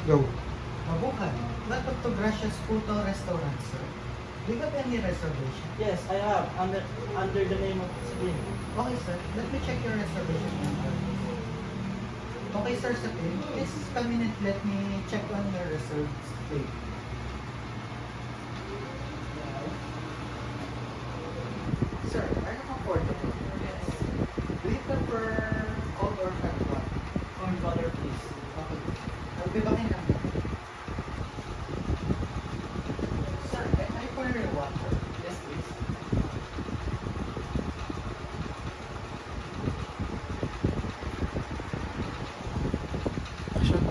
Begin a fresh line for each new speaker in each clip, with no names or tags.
Go.
Mabuhay. Welcome to Gracias Puto Restaurant, sir. Do you have any reservation?
Yes, I have. Under the name of Sabine.
Okay, sir. Let me check your reservation number. Okay, sir, Sabine. Please come in and let me check on your reserved plate. Sir, are you comfortable?
Yes.
Do you prefer cold or hot water?
Corn butter, please.
Okay. I'll be back in a minute. Sir, can I pour your water?
Yes, please.
Action.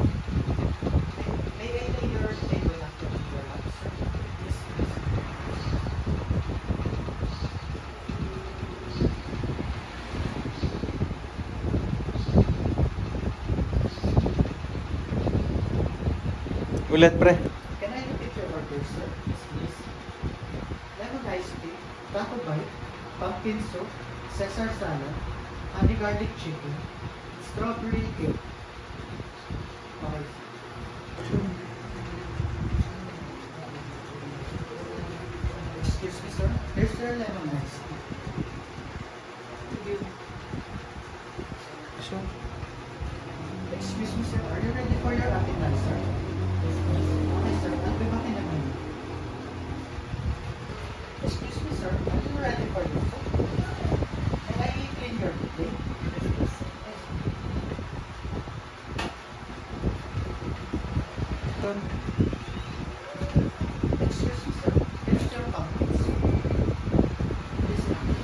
May I lay your table after your lunch, sir?
Yes, please.
Ulit, pre.
Can I repeat your order, sir?
Yes, please.
Lemon iced tea, taco bite, pumpkin soup, Caesar salad, honey garlic chicken, strawberry cake. Okay. Excuse me, sir. Here's your lemon iced tea.
Thank you.
Action.
Excuse me, sir. Are you ready for your appetizer?
Yes, please.
Okay, sir. I'll be back in a minute. Excuse me, sir. Are you ready for your food? Can I clean your plate?
Yes, please.
Action.
Excuse me, sir. Here's your pumpkin soup. Please have it.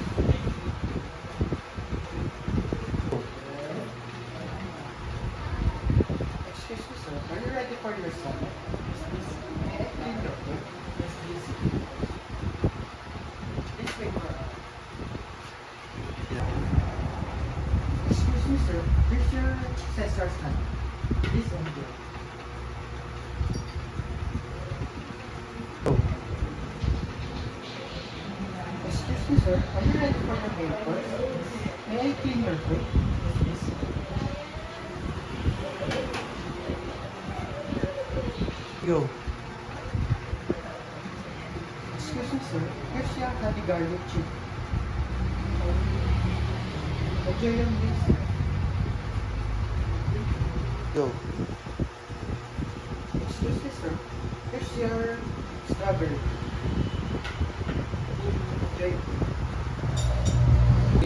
Excuse me, sir. Are you ready for your salad?
Yes, please.
May I clean your plate?
Yes, please.
Please wait for us.
Yeah.
Excuse me, sir. Here's your Caesar salad. Please enjoy.
Go.
Excuse me, sir. Are you ready for your main course? May I clean your plate?
Yes, please.
Go.
Excuse me, sir. Here's your honey garlic chicken. Enjoy your meal, sir.
Go.
Excuse me, sir. Here's your strawberry. Enjoy.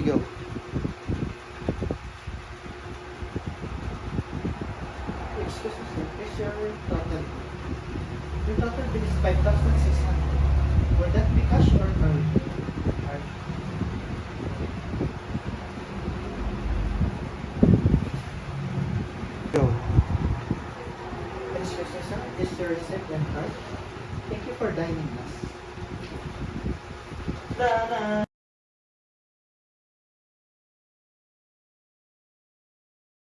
Go.
Excuse me, sir. Here's your total. Your total bill is 5,600. Will that be cash or card? Card.
Go.
Excuse me, sir. This is your receipt and card. Thank you for dining us.
Ta-da!